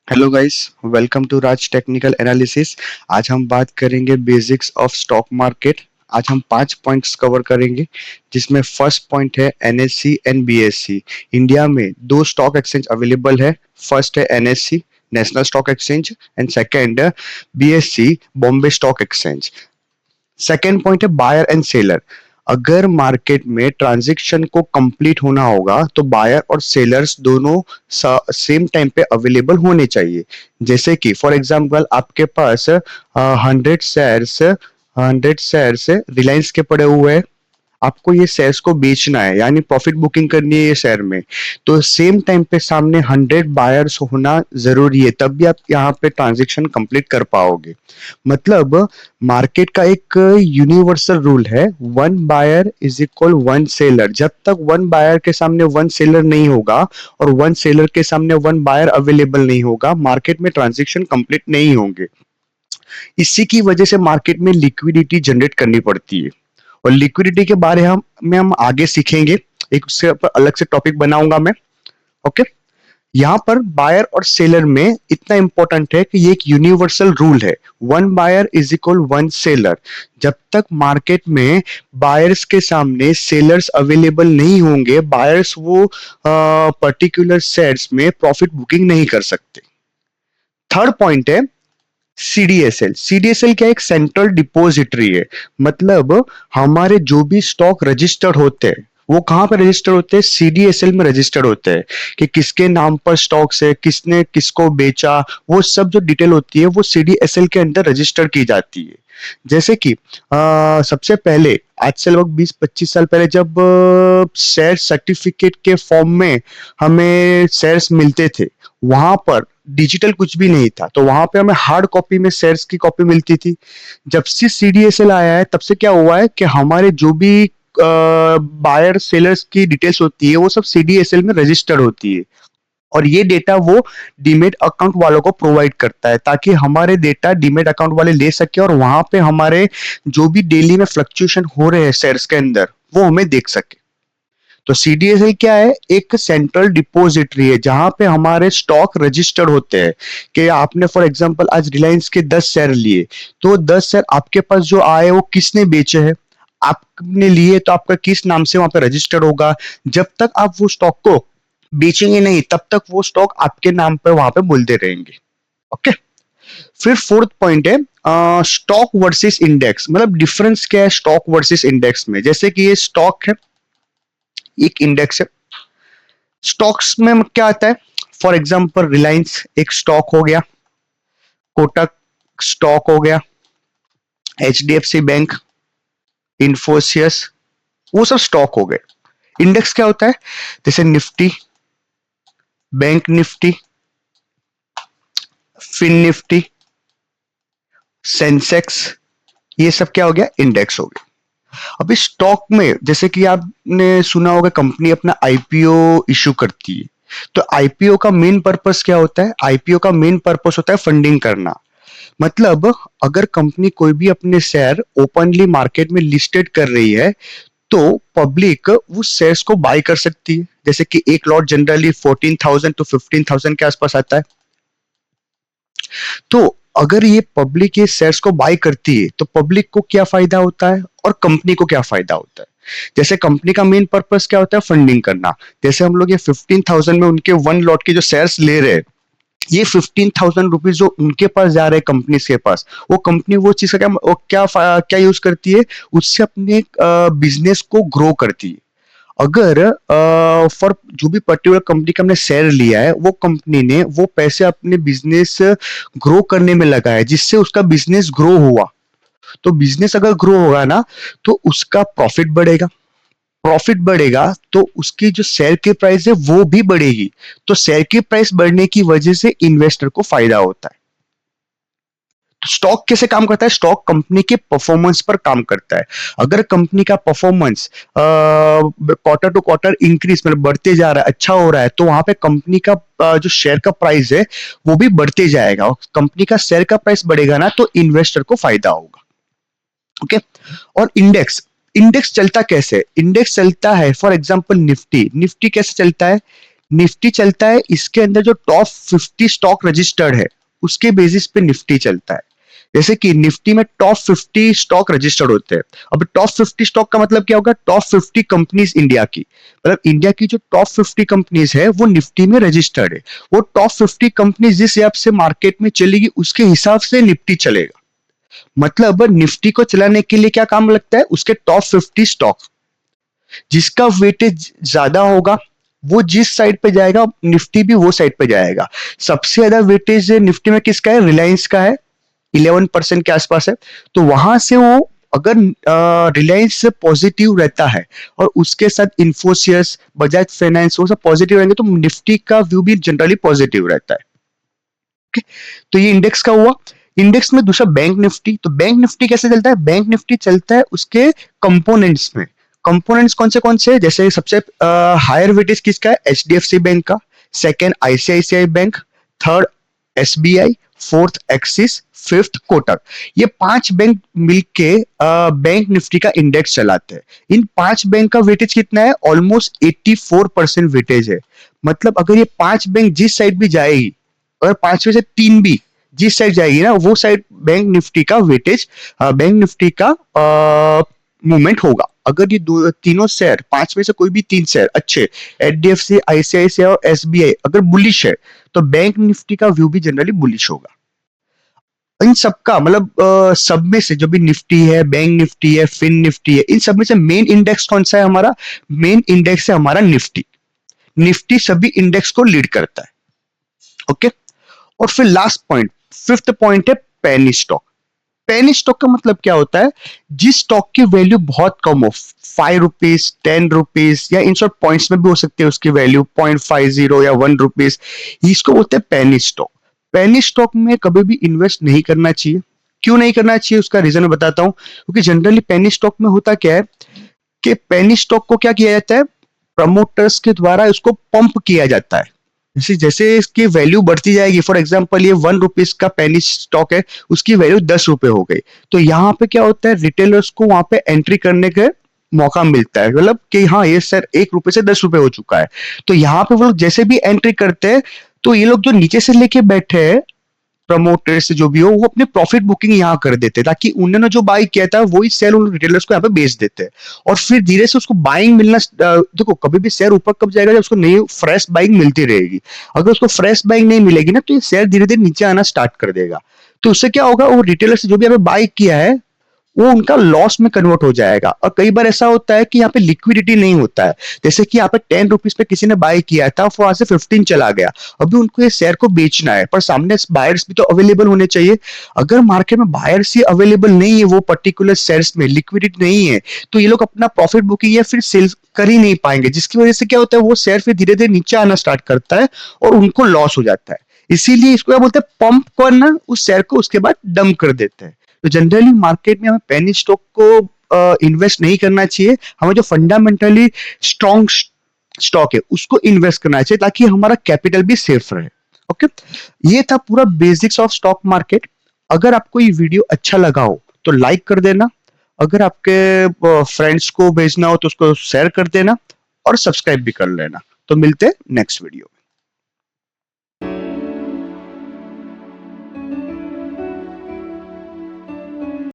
Hello guys, welcome to Raj technical analysis. आज हम बात करेंगे बेसिक्स ऑफ स्टॉक मार्केट। आज हम 5 पॉइंट्स कवर करेंगे, जिसमें फर्स्ट पॉइंट है एनएससी एंड बीएससी। इंडिया में दो स्टॉक एक्सचेंज अवेलेबल है। फर्स्ट है NSC, national stock exchange, and second BSc, Bombay stock exchange. Second point है बायर एंड सेलर। अगर मार्केट में ट्रांजेक्शन को कंप्लीट होना होगा तो बायर और सेलर्स दोनों सेम टाइम पे अवेलेबल होने चाहिए। जैसे कि फॉर एग्जांपल आपके पास 100 शेयर्स रिलायंस के पड़े हुए हैं। आपको ये शेयर्स को बेचना है, यानी प्रॉफिट बुकिंग करनी है ये शेयर में। तो सेम टाइम पे सामने 100 बायर्स होना जरूरी है, तब भी आप यहाँ पे ट्रांजेक्शन कंप्लीट कर पाओगे। मतलब मार्केट का एक यूनिवर्सल रूल है, one buyer is equal one seller. जब तक वन बायर के सामने वन सेलर नहीं होगा और वन सेलर के सामने वन बायर अवेलेबल नहीं होगा, मार्केट में ट्रांजेक्शन कंप्लीट नहीं होंगे। इसी की वजह से मार्केट में लिक्विडिटी जनरेट करनी पड़ती है, और लिक्विडिटी के बारे में हम आगे सीखेंगे। एक उससे अलग से टॉपिक बनाऊंगा मैं। ओके। यहाँ पर बायर और सेलर में इतना इंपॉर्टेंट है कि ये एक यूनिवर्सल रूल है, one buyer is equal one seller. जब तक मार्केट में बायर्स के सामने सेलर्स अवेलेबल नहीं होंगे, बायर्स वो पर्टिकुलर शेयर्स में प्रॉफिट बुकिंग नहीं कर सकते। थर्ड पॉइंट है सीडीएसएल। सीडीएसएल क्या, एक सेंट्रल डिपोजिटरी है। मतलब हमारे जो भी स्टॉक रजिस्टर्ड होते हैं वो कहाँ पे रजिस्टर होते हैं, सीडीएसएल में रजिस्टर्ड होते हैं। कि किसके नाम पर स्टॉक्स है, किसने किसको बेचा, वो सब जो डिटेल होती है वो सीडीएसएल के अंदर रजिस्टर की जाती है। जैसे कि सबसे पहले आज से लगभग 20-25 साल पहले जब शेयर सर्टिफिकेट के फॉर्म में हमें शेयर्स मिलते थे, वहां पर डिजिटल कुछ भी नहीं था, तो वहां पे हमें हार्ड कॉपी में शेयर्स की कॉपी मिलती थी। जब से सीडीएसएल आया है तब से क्या हुआ है कि हमारे जो भी बायर सेलर्स की डिटेल्स होती है वो सब सीडीएसएल में रजिस्टर्ड होती है। और ये डेटा वो डीमेट अकाउंट वालों को प्रोवाइड करता है, ताकि हमारे डेटा डीमेट अकाउंट वाले ले सके और वहां पे हमारे जो भी डेली में फ्लक्चुएशन हो रहे हैं शेयर्स के अंदर वो हमें देख सके। तो सीडीएसएल क्या है, एक सेंट्रल डिपोजिटरी है जहां पे हमारे स्टॉक रजिस्टर्ड होते हैं। कि आपने फॉर एग्जांपल आज रिलायंस के 10 शेयर लिए, तो 10 शेयर आपके पास जो आए वो किसने बेचे हैं, आपने लिए तो आपका किस नाम से वहां पे रजिस्टर्ड होगा। जब तक आप वो स्टॉक को बेचेंगे नहीं तब तक वो स्टॉक आपके नाम पे वहां पे बोलते रहेंगे। ओके। फिर फोर्थ पॉइंट है स्टॉक वर्सेस इंडेक्स। मतलब डिफरेंस क्या है स्टॉक वर्सेस इंडेक्स में। जैसे कि ये स्टॉक है, एक इंडेक्स है। स्टॉक्स में क्या आता है, फॉर एग्जांपल रिलायंस एक स्टॉक हो गया, कोटक स्टॉक हो गया, एचडीएफसी बैंक, इन्फोसिस, वो सब स्टॉक हो गए। इंडेक्स क्या होता है, जैसे Nifty, bank Nifty, fin Nifty, Sensex, ये सब क्या हो गया, इंडेक्स हो गया। अभी स्टॉक में जैसे कि आपने सुना होगा कंपनी अपना आईपीओ इशू करती है। तो आईपीओ का मेन पर्पस क्या होता है, आईपीओ का मेन पर्पस होता है फंडिंग करना। मतलब अगर कंपनी कोई भी अपने शेयर ओपनली मार्केट में लिस्टेड कर रही है तो पब्लिक उस शेयर्स को बाय कर सकती है। जैसे कि एक लॉट जनरली 14,000 to 15,000 के आसपास आता है। तो अगर ये पब्लिक ये शेयर्स को बाय करती है तो पब्लिक को क्या फायदा होता है और कंपनी को क्या फायदा होता है। जैसे कंपनी का मेन पर्पस क्या होता है, फंडिंग करना। जैसे हम लोग ये 15,000 में उनके वन लॉट के जो शेयर्स ले रहे हैं, ये 15,000 रुपीज जो उनके पास जा रहे हैं कंपनी के पास, वो कंपनी वो चीज का क्या वो क्या यूज करती है, उससे अपने बिजनेस को ग्रो करती है। अगर फॉर जो भी पर्टिकुलर कंपनी का हमने शेयर लिया है, वो कंपनी ने वो पैसे अपने बिजनेस ग्रो करने में लगाया, जिससे उसका बिजनेस ग्रो हुआ। तो बिजनेस अगर ग्रो होगा ना तो उसका प्रॉफिट बढ़ेगा। प्रॉफिट बढ़ेगा तो उसकी जो शेयर की प्राइस है वो भी बढ़ेगी। तो शेयर की प्राइस बढ़ने की वजह से इन्वेस्टर को फायदा होता है। तो स्टॉक कैसे काम करता है, स्टॉक कंपनी के परफॉर्मेंस पर काम करता है। अगर कंपनी का performance quarter to quarter increase मतलब बढ़ते जा रहा है, अच्छा हो रहा है, तो वहां पे कंपनी का जो शेयर का प्राइस है वो भी बढ़ते जाएगा। और कंपनी का शेयर का प्राइस बढ़ेगा ना तो इन्वेस्टर को फायदा होगा। ओके। और इंडेक्स, इंडेक्स चलता कैसे, इंडेक्स चलता है फॉर एग्जांपल निफ्टी। निफ्टी कैसे चलता है, निफ्टी चलता है, इसके अंदर जो टॉप 50 स्टॉक रजिस्टर्ड है उसके बेसिस पे निफ्टी चलता है। जैसे कि निफ्टी में टॉप 50 स्टॉक रजिस्टर्ड होते हैं। अब टॉप 50 स्टॉक का मतलब क्या होगा? टॉप 50 कंपनीज इंडिया की, मतलब इंडिया की जो टॉप 50 कंपनीज है वो निफ्टी में रजिस्टर्ड है। वो टॉप 50 कंपनीज जिस हिसाब से मार्केट में चलेगी उसके हिसाब से निफ्टी चलेगा। मतलब निफ्टी को चलाने के लिए क्या काम लगता है? उसके टॉप 50 स्टॉक, जिसका वेटेज ज्यादा होगा वो जिस साइड पे जाएगा निफ्टी भी वो साइड पे जाएगा। सबसे ज्यादा वेटेज निफ्टी में किसका है? रिलायंस का है, 11% के आसपास है। तो वहां से वो, अगर रिलायंस पॉजिटिव रहता है और उसके साथ इंफोसिस, बजाज फाइनेंस वो सब पॉजिटिव रहेंगे तो निफ्टी का व्यू भी जनरली पॉजिटिव रहता है। Okay? तो ये इंडेक्स का हुआ। इंडेक्स में दूसरा बैंक निफ्टी। तो बैंक निफ्टी कैसे चलता है? बैंक निफ्टी चलता है उसके कंपोनेंट्स में। कंपोनेंट्स कौन से हैं? जैसे सबसे हायर वेटेज किसका है? एचडीएफसी बैंक का, second ICICI bank, third SBI, fourth axis, fifth Kotak. ये 5 बैंक मिलके बैंक निफ्टी का इंडेक्स चलाते हैं। इन 5 बैंक का वेटेज कितना है? ऑलमोस्ट 84% वेटेज है। मतलब अगर ये 5 बैंक जिस साइड भी जाएगी, अगर 5 में से 3 भी जिस साइड जाएगी ना वो साइड बैंक निफ्टी का वेटेज, बैंक निफ्टी का मूवमेंट होगा। अगर ये तीनों शेयर, 5 में से कोई भी 3 शेयर अच्छे, एचडीएफसी, आईसीआईसीआई और एसबीआई अगर बुलिश है तो बैंक निफ्टी का व्यू भी जनरली बुलिश होगा। इन सबका मतलब सब में से जो भी निफ्टी है, बैंक निफ्टी है, फिन निफ्टी है, इन सब में से मेन इंडेक्स कौन सा है हमारा? मेन इंडेक्स है हमारा निफ्टी। निफ्टी सभी इंडेक्स को लीड करता है। ओके। और फिर लास्ट पॉइंट, फिफ्थ पॉइंट है पेनी स्टॉक। पेनी स्टॉक का मतलब क्या होता है? जिस स्टॉक की वैल्यू बहुत कम हो, 5 रुपीज, 10 रुपीज, या इन शॉर्ट पॉइंट्स में भी हो सकती है उसकी वैल्यू 0.50 या 1 रुपीज, इसको बोलते हैं पेनी स्टॉक। पेनी स्टॉक में कभी भी इन्वेस्ट नहीं करना चाहिए। क्यों नहीं करना चाहिए उसका रीजन मैं बताता हूं। क्योंकि जनरली पेनी स्टॉक में होता क्या है कि पेनी स्टॉक को क्या किया जाता है? प्रमोटर्स के द्वारा उसको पंप किया जाता है। जैसे जैसे इसकी वैल्यू बढ़ती जाएगी, फॉर एग्जाम्पल ये 1 रुपीज का पेनी स्टॉक है, उसकी वैल्यू 10 रुपए हो गई, तो यहाँ पे क्या होता है? रिटेलर्स को वहां पे एंट्री करने के मौका मिलता है, मतलब कि हाँ ये सर 1 रुपए से 10 रुपए हो चुका है। तो यहाँ पे वो लोग जैसे भी एंट्री करते हैं तो ये लोग जो नीचे से लेके बैठे हैं, प्रमोटर्स जो भी हो, वो अपने प्रॉफिट बुकिंग यहाँ कर देते हैं ताकि उन्होंने जो बाई किया था वही शेयर उन रिटेलर्स को यहाँ पे बेच देते हैं। और फिर धीरे से उसको बाइंग मिलना, देखो कभी भी शेयर ऊपर कब जाएगा? जब उसको नई फ्रेश बाइंग मिलती रहेगी। अगर उसको फ्रेश बाइंग नहीं मिलेगी ना तो ये शेयर धीरे धीरे नीचे आना स्टार्ट कर देगा। तो उससे क्या होगा? वो रिटेलर से जो भी यहाँ पे बाई किया है वो उनका लॉस में कन्वर्ट हो जाएगा। और कई बार ऐसा होता है कि यहाँ पे लिक्विडिटी नहीं होता है। जैसे कि यहाँ पे 10 रुपीज पे किसी ने बाय किया था, वहां से 15 चला गया, अभी उनको ये शेयर को बेचना है, पर सामने बायर्स भी तो अवेलेबल होने चाहिए। अगर मार्केट में बायर्स ही अवेलेबल नहीं है, वो पर्टिकुलर शेयर्स में लिक्विडिटी नहीं है, तो ये लोग अपना प्रॉफिट बुकिंग या फिर सेल कर ही नहीं पाएंगे, जिसकी वजह से क्या होता है? वो शेयर फिर धीरे धीरे नीचे आना स्टार्ट करता है और उनको लॉस हो जाता है। इसीलिए इसको क्या बोलते हैं? पंप करना उस शेयर को, उसके बाद डंप कर देते हैं। तो जनरली मार्केट में हमें पेनी स्टॉक को इन्वेस्ट नहीं करना चाहिए। हमें जो फंडामेंटली स्ट्रॉन्ग स्टॉक है उसको इन्वेस्ट करना चाहिए ताकि हमारा कैपिटल भी सेफ रहे। ओके। ये था पूरा बेसिक्स ऑफ स्टॉक मार्केट। अगर आपको ये वीडियो अच्छा लगा हो तो लाइक कर देना, अगर आपके फ्रेंड्स को भेजना हो तो उसको शेयर कर देना और सब्सक्राइब भी कर लेना। तो मिलते हैं नेक्स्ट वीडियो में।